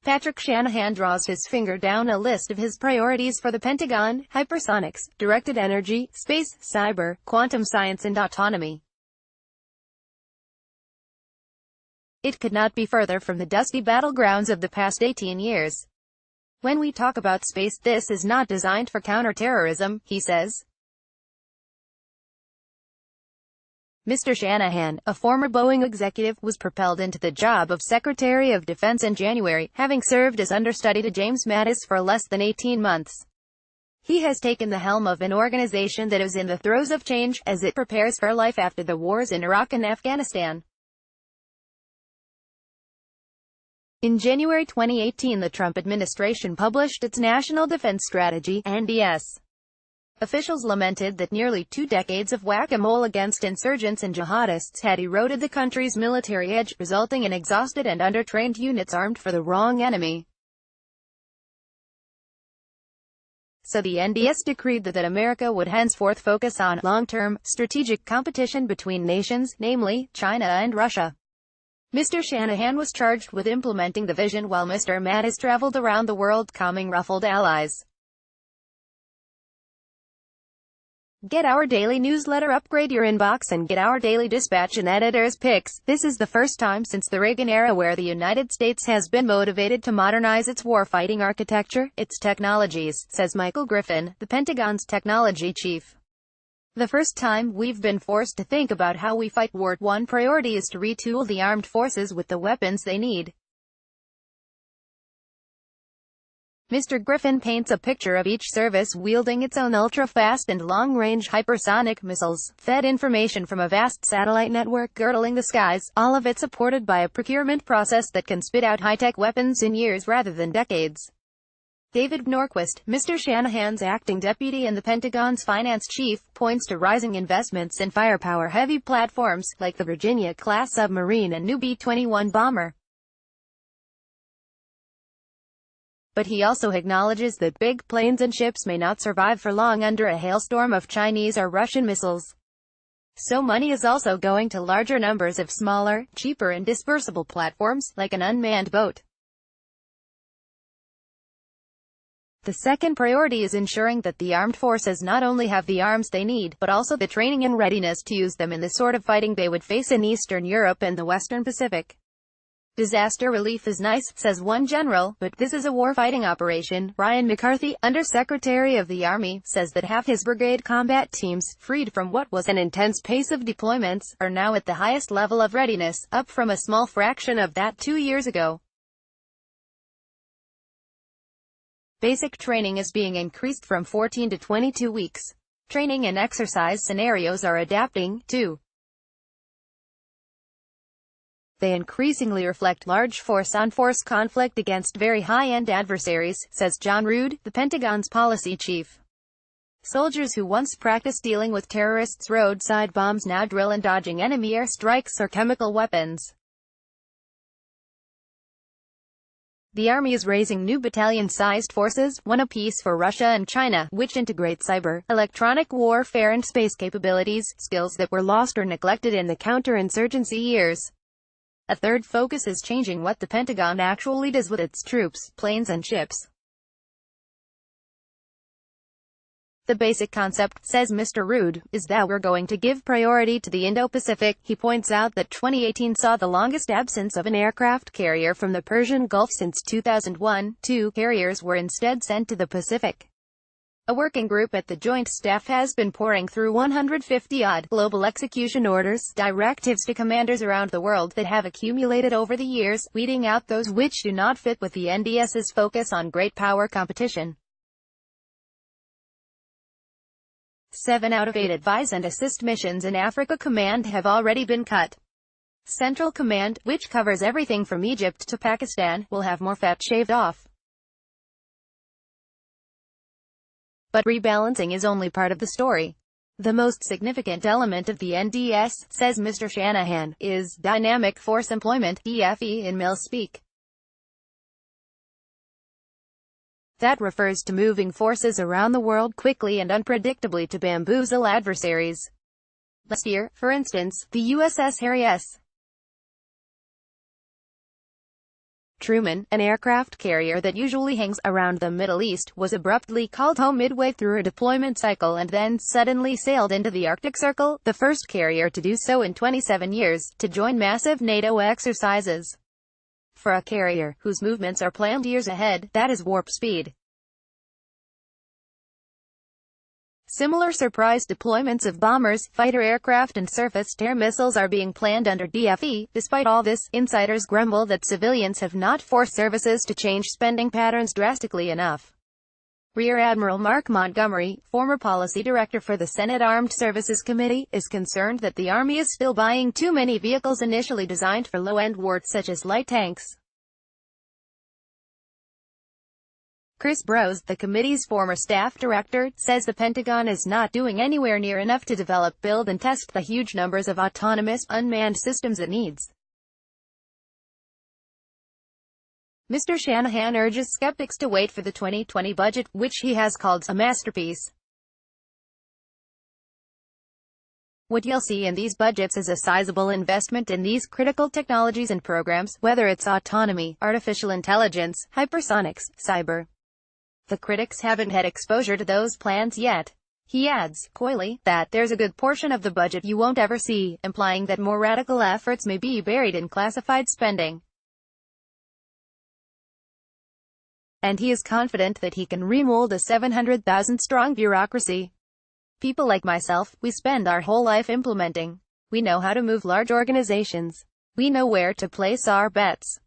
Patrick Shanahan draws his finger down a list of his priorities for the Pentagon: hypersonics, directed energy, space, cyber, quantum science and autonomy. It could not be further from the dusty battlegrounds of the past 18 years. When we talk about space, this is not designed for counter-terrorism, he says. Mr. Shanahan, a former Boeing executive, was propelled into the job of Secretary of Defense in January, having served as understudy to James Mattis for less than 18 months. He has taken the helm of an organization that is in the throes of change, as it prepares for life after the wars in Iraq and Afghanistan. In January 2018, the Trump administration published its National Defense Strategy, NDS. Officials lamented that nearly 2 decades of whack-a-mole against insurgents and jihadists had eroded the country's military edge, resulting in exhausted and undertrained units armed for the wrong enemy. So the NDS decreed that America would henceforth focus on long-term, strategic competition between nations, namely, China and Russia. Mr. Shanahan was charged with implementing the vision while Mr. Mattis traveled around the world calming ruffled allies. Get our daily newsletter, upgrade your inbox, and get our daily dispatch and editor's picks. This is the first time since the Reagan era where the United States has been motivated to modernize its warfighting architecture, its technologies, says Michael Griffin, the Pentagon's technology chief. The first time we've been forced to think about how we fight war. One priority is to retool the armed forces with the weapons they need. Mr. Griffin paints a picture of each service wielding its own ultra-fast and long-range hypersonic missiles, fed information from a vast satellite network girdling the skies, all of it supported by a procurement process that can spit out high-tech weapons in years rather than decades. David Norquist, Mr. Shanahan's acting deputy and the Pentagon's finance chief, points to rising investments in firepower-heavy platforms, like the Virginia-class submarine and new B-21 bomber. But he also acknowledges that big planes and ships may not survive for long under a hailstorm of Chinese or Russian missiles. So money is also going to larger numbers of smaller, cheaper and dispersible platforms, like an unmanned boat. The second priority is ensuring that the armed forces not only have the arms they need, but also the training and readiness to use them in the sort of fighting they would face in Eastern Europe and the Western Pacific. Disaster relief is nice, says one general, but this is a war-fighting operation. Ryan McCarthy, Undersecretary of the Army, says that half his brigade combat teams, freed from what was an intense pace of deployments, are now at the highest level of readiness, up from a small fraction of that 2 years ago. Basic training is being increased from 14 to 22 weeks. Training and exercise scenarios are adapting, too. They increasingly reflect large force-on-force conflict against very high-end adversaries, says John Rood, the Pentagon's policy chief. Soldiers who once practiced dealing with terrorists' roadside bombs now drill in dodging enemy airstrikes or chemical weapons. The Army is raising new battalion-sized forces, one apiece for Russia and China, which integrate cyber, electronic warfare and space capabilities, skills that were lost or neglected in the counterinsurgency years. A third focus is changing what the Pentagon actually does with its troops, planes and ships. The basic concept, says Mr. Rood, is that we're going to give priority to the Indo-Pacific. He points out that 2018 saw the longest absence of an aircraft carrier from the Persian Gulf since 2001. 2 carriers were instead sent to the Pacific. A working group at the Joint Staff has been poring through 150-odd global execution orders, directives to commanders around the world that have accumulated over the years, weeding out those which do not fit with the NDS's focus on great power competition. 7 out of 8 advise and assist missions in Africa Command have already been cut. Central Command, which covers everything from Egypt to Pakistan, will have more fat shaved off. But rebalancing is only part of the story. The most significant element of the NDS, says Mr. Shanahan, is dynamic force employment, DFE in mil speak. That refers to moving forces around the world quickly and unpredictably to bamboozle adversaries. Last year, for instance, the USS Harry S. Truman, an aircraft carrier that usually hangs around the Middle East, was abruptly called home midway through a deployment cycle and then suddenly sailed into the Arctic Circle, the first carrier to do so in 27 years, to join massive NATO exercises. For a carrier, whose movements are planned years ahead, that is warp speed. Similar surprise deployments of bombers, fighter aircraft and surface-to-air missiles are being planned under DFE. Despite all this, insiders grumble that civilians have not forced services to change spending patterns drastically enough. Rear Admiral Mark Montgomery, former policy director for the Senate Armed Services Committee, is concerned that the Army is still buying too many vehicles initially designed for low-end work such as light tanks. Chris Brose, the committee's former staff director, says the Pentagon is not doing anywhere near enough to develop, build and test the huge numbers of autonomous, unmanned systems it needs. Mr. Shanahan urges skeptics to wait for the 2020 budget, which he has called a masterpiece. What you'll see in these budgets is a sizable investment in these critical technologies and programs, whether it's autonomy, artificial intelligence, hypersonics, cyber. The critics haven't had exposure to those plans yet. He adds, coyly, that there's a good portion of the budget you won't ever see, implying that more radical efforts may be buried in classified spending. And he is confident that he can remold a 700,000-strong bureaucracy. People like myself, we spend our whole life implementing. We know how to move large organizations. We know where to place our bets.